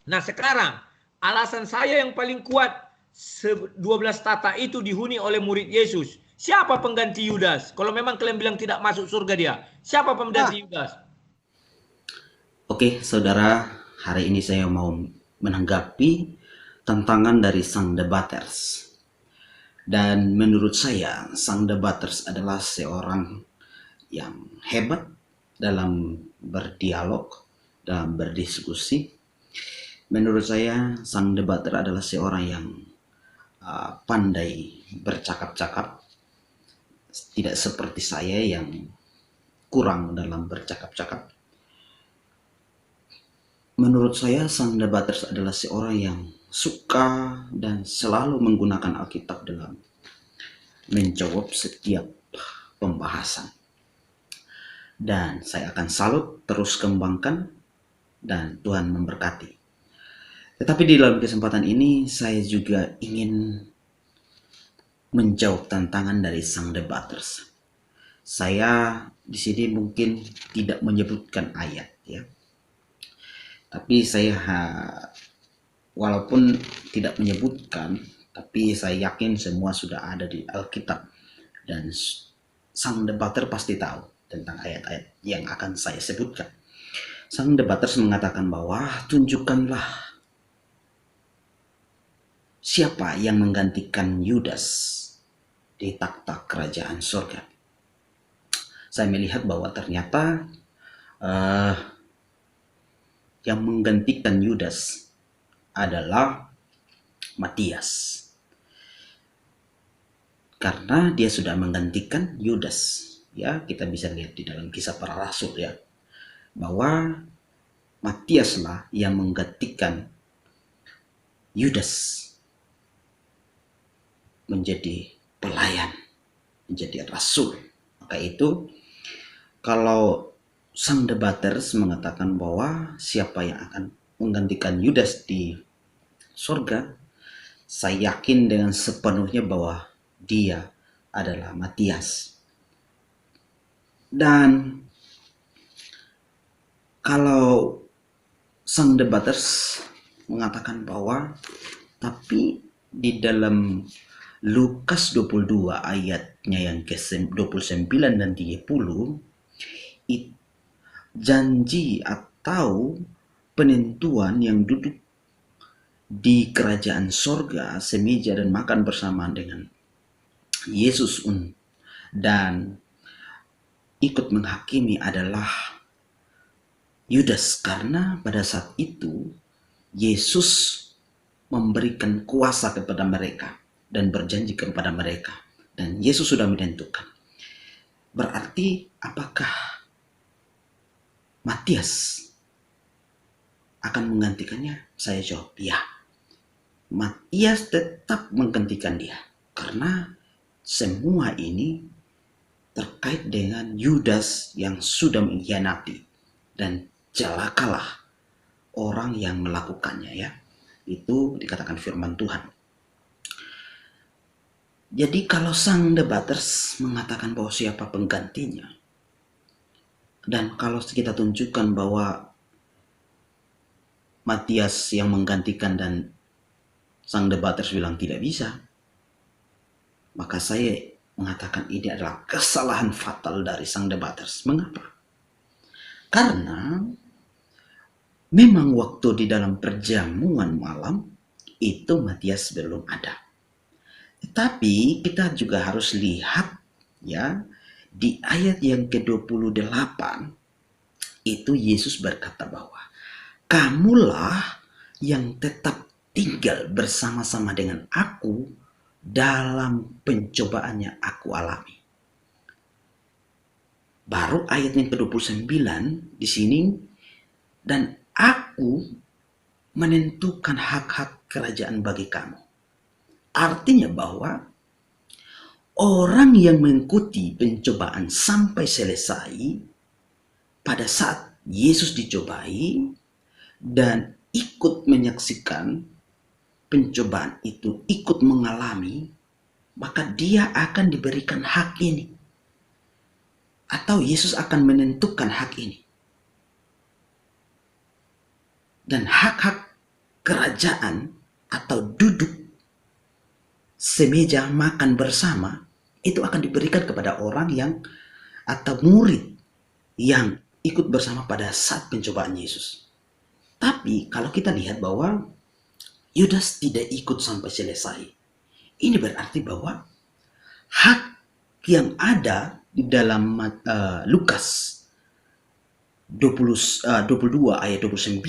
Nah sekarang, alasan saya yang paling kuat, 12 tata itu dihuni oleh murid Yesus. Siapa pengganti Yudas? Kalau memang kalian bilang tidak masuk surga dia, siapa Ah, pengganti Yudas? Oke, saudara, hari ini saya mau menanggapi tantangan dari sang debaters. Dan menurut saya, sang debaters adalah seorang yang hebat dalam berdialog, dalam berdiskusi. Menurut saya, sang debater adalah seorang yang pandai bercakap-cakap, tidak seperti saya yang kurang dalam bercakap-cakap. Menurut saya, sang debaters adalah seorang yang suka dan selalu menggunakan Alkitab dalam menjawab setiap pembahasan. Dan saya akan salut, terus kembangkan, dan Tuhan memberkati. Tetapi di dalam kesempatan ini, saya juga ingin menjawab tantangan dari sang debaters. Saya di sini mungkin tidak menyebutkan ayat, ya. Tapi saya walaupun tidak menyebutkan, tapi saya yakin semua sudah ada di Alkitab dan sang debater pasti tahu tentang ayat-ayat yang akan saya sebutkan. Sang debater mengatakan bahwa tunjukkanlah siapa yang menggantikan Yudas di takhta kerajaan surga. Saya melihat bahwa ternyata uh, yang menggantikan Yudas adalah Matias. Karena dia sudah menggantikan Yudas. Ya, kita bisa lihat di dalam Kisah Para Rasul, ya, bahwa Matiaslah yang menggantikan Yudas menjadi pelayan, menjadi rasul. Maka itu, kalau sang debaters mengatakan bahwa siapa yang akan menggantikan Yudas di surga, saya yakin dengan sepenuhnya bahwa dia adalah Matias. Dan kalau sang debaters mengatakan bahwa tapi di dalam Lukas 22 ayatnya yang ke-29 dan 30, janji atau penentuan yang duduk di kerajaan sorga semeja dan makan bersama dengan Yesus dan ikut menghakimi adalah Yudas, karena pada saat itu Yesus memberikan kuasa kepada mereka dan berjanji kepada mereka, dan Yesus sudah menentukan. Berarti apakah Matias akan menggantikannya? Saya jawab ya. Matias tetap menggantikan dia karena semua ini terkait dengan Yudas yang sudah mengkhianati, dan celakalah orang yang melakukannya, ya. Itu dikatakan firman Tuhan. Jadi kalau sang debaters mengatakan bahwa siapa penggantinya, dan kalau kita tunjukkan bahwa Matias yang menggantikan dan sang debaters bilang tidak bisa, maka saya mengatakan ini adalah kesalahan fatal dari sang debaters. Mengapa? Karena memang waktu di dalam perjamuan malam itu Matias belum ada. Tetapi kita juga harus lihat, ya, di ayat yang ke-28 itu Yesus berkata bahwa kamulah yang tetap tinggal bersama-sama dengan aku dalam pencobaannya aku alami. Baru ayat yang ke-29 di sini, dan aku menentukan hak-hak kerajaan bagi kamu. Artinya bahwa orang yang mengikuti pencobaan sampai selesai, pada saat Yesus dicobai dan ikut menyaksikan pencobaan itu, ikut mengalami, maka dia akan diberikan hak ini. Atau Yesus akan menentukan hak ini. Dan hak-hak kerajaan atau duduk semeja makan bersama itu akan diberikan kepada orang yang atau murid yang ikut bersama pada saat pencobaan Yesus. Tapi kalau kita lihat bahwa Yudas tidak ikut sampai selesai, ini berarti bahwa hak yang ada di dalam Lukas 22 ayat 29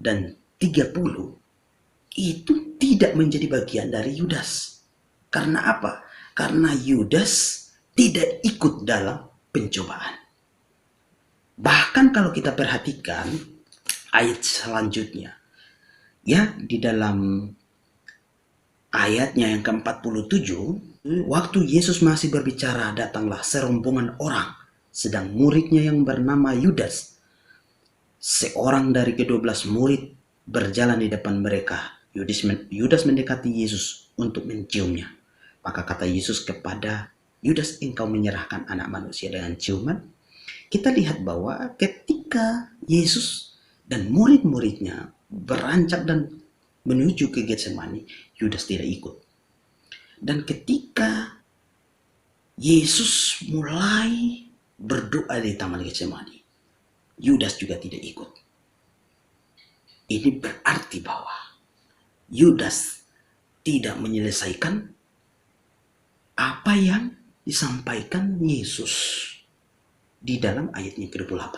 dan 30 itu tidak menjadi bagian dari Yudas. Karena apa? Karena Yudas tidak ikut dalam pencobaan. Bahkan kalau kita perhatikan ayat selanjutnya, ya, di dalam ayatnya yang ke-47, waktu Yesus masih berbicara, datanglah serombongan orang, sedang muridnya yang bernama Yudas, seorang dari ke-12 murid, berjalan di depan mereka. Yudas mendekati Yesus untuk menciumnya. Maka kata Yesus kepada Yudas, engkau menyerahkan anak manusia dengan ciuman. Kita lihat bahwa ketika Yesus dan murid-muridnya beranjak dan menuju ke Getsemani, Yudas tidak ikut. Dan ketika Yesus mulai berdoa di taman Getsemani, Yudas juga tidak ikut. Ini berarti bahwa Yudas tidak menyelesaikan apa yang disampaikan Yesus di dalam ayatnya ke-28.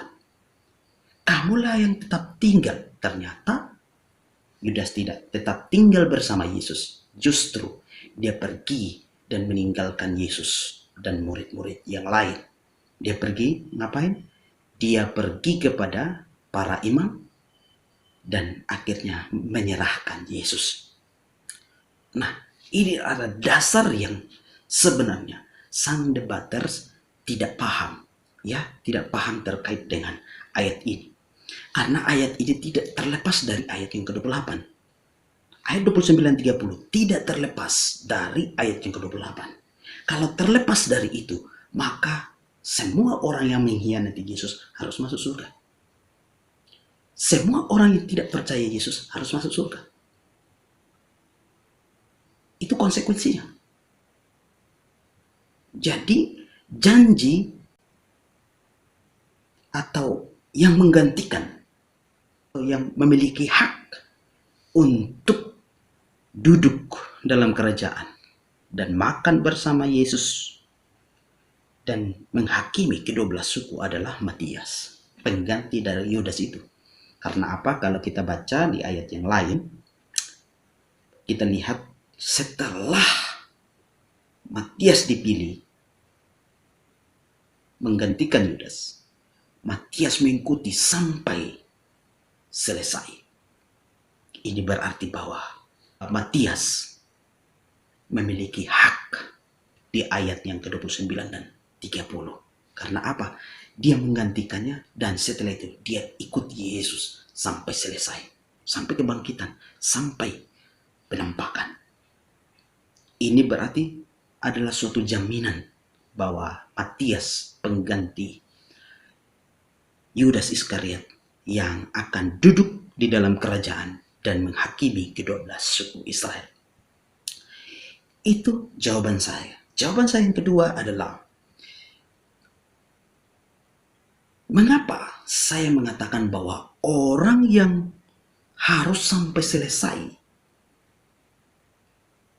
Kamulah yang tetap tinggal. Ternyata Yudas tidak tetap tinggal bersama Yesus. Justru dia pergi dan meninggalkan Yesus dan murid-murid yang lain. Dia pergi ngapain? Dia pergi kepada para imam dan akhirnya menyerahkan Yesus. Nah, ini adalah dasar yang sebenarnya sang debaters tidak paham, ya, tidak paham terkait dengan ayat ini. Karena ayat ini tidak terlepas dari ayat yang ke-28. Ayat 29-30 tidak terlepas dari ayat yang ke-28. Kalau terlepas dari itu, maka semua orang yang mengkhianati Yesus harus masuk surga. Semua orang yang tidak percaya Yesus harus masuk surga. Itu konsekuensinya. Jadi janji atau yang menggantikan, atau yang memiliki hak untuk duduk dalam kerajaan dan makan bersama Yesus dan menghakimi ke-12 suku adalah Matias, pengganti dari Yudas itu. Karena apa? Kalau kita baca di ayat yang lain, kita lihat setelah Matias dipilih menggantikan Yudas, Matias mengikuti sampai selesai. Ini berarti bahwa Matias memiliki hak di ayat yang ke-29 dan 30. Karena apa? Dia menggantikannya dan setelah itu dia ikut Yesus sampai selesai. Sampai kebangkitan, sampai penampakan. Ini berarti adalah suatu jaminan bahwa Matias pengganti Yudas Iskariot yang akan duduk di dalam kerajaan dan menghakimi ke-12 suku Israel. Itu jawaban saya. Jawaban saya yang kedua adalah, mengapa saya mengatakan bahwa orang yang harus sampai selesai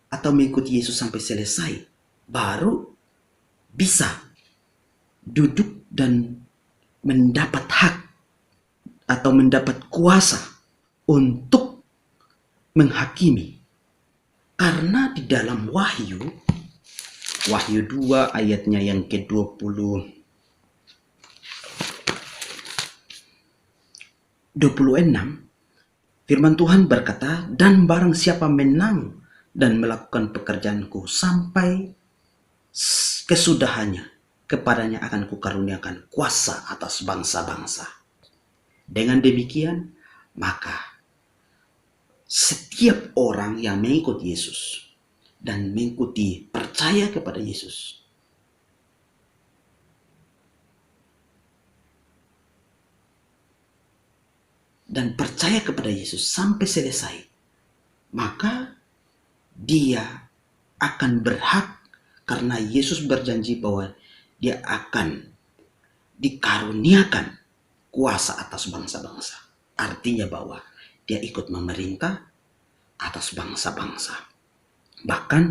atau mengikuti Yesus sampai selesai baru bisa duduk dan mendapat hak atau mendapat kuasa untuk menghakimi. Karena di dalam Wahyu 2 ayatnya yang ke-26, firman Tuhan berkata, dan barang siapa menang dan melakukan pekerjaanku sampai kesudahannya, kepadanya akan kukaruniakan kuasa atas bangsa-bangsa. Dengan demikian, maka setiap orang yang mengikuti Yesus dan mengikuti percaya kepada Yesus, dan percaya kepada Yesus sampai selesai, maka dia akan berhak, karena Yesus berjanji bahwa dia akan dikaruniakan kuasa atas bangsa-bangsa. Artinya bahwa dia ikut memerintah atas bangsa-bangsa. Bahkan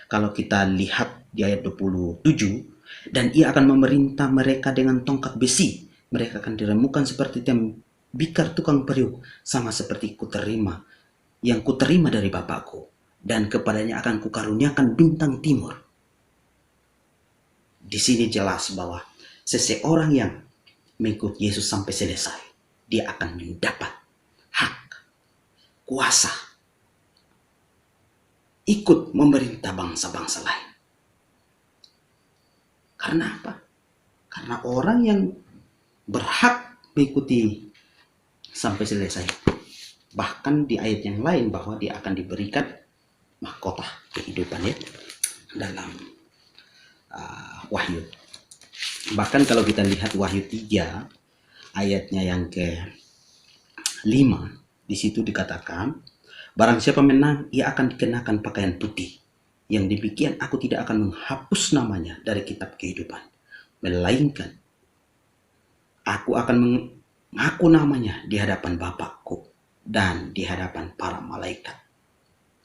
kalau kita lihat di ayat 27, dan ia akan memerintah mereka dengan tongkat besi. Mereka akan diremukkan seperti tembikar tukang periuk, sama seperti yang kuterima dari Bapakku, dan kepadanya akan kukaruniakan bintang timur. Di sini jelas bahwa seseorang yang mengikut Yesus sampai selesai, dia akan mendapat hak, kuasa, ikut memerintah bangsa-bangsa lain. Karena apa? Karena orang yang berhak mengikuti sampai selesai. Bahkan di ayat yang lain bahwa dia akan diberikan mahkota kehidupan ya, dalam Wahyu. Bahkan kalau kita lihat Wahyu 3 ayatnya yang ke-5, di situ dikatakan, barang siapa menang, ia akan dikenakan pakaian putih. Yang demikian aku tidak akan menghapus namanya dari kitab kehidupan, melainkan aku akan mengaku namanya di hadapan Bapakku dan di hadapan para malaikat.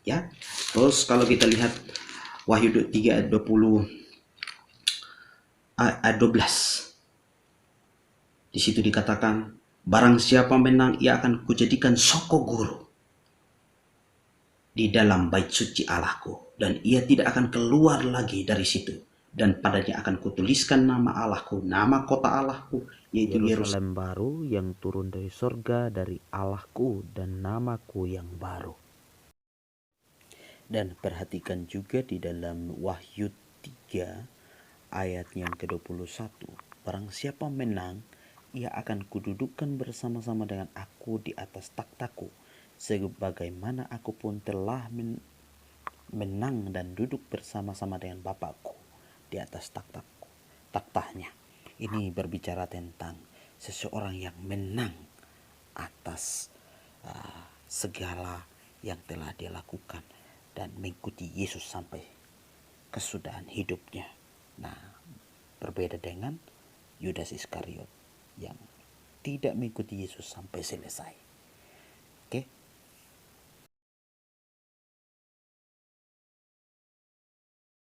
Ya. Terus kalau kita lihat Wahyu 3 ayat 12. Di situ dikatakan, barang siapa menang, ia akan kujadikan soko guru di dalam bait suci Allahku, dan ia tidak akan keluar lagi dari situ. Dan padanya akan kutuliskan nama Allahku, nama kota Allahku, yaitu Yerusalem baru yang turun dari sorga dari Allahku, dan namaku yang baru. Dan perhatikan juga di dalam Wahyu 3 ayat yang ke-21. Barang siapa menang, ia akan kududukkan bersama-sama dengan aku di atas takhtaku, sebagaimana aku pun telah menang dan duduk bersama-sama dengan Bapakku di atas taktahnya. Ini berbicara tentang seseorang yang menang atas segala yang telah dia lakukan dan mengikuti Yesus sampai kesudahan hidupnya. Nah, berbeda dengan Yudas Iskariot yang tidak mengikuti Yesus sampai selesai.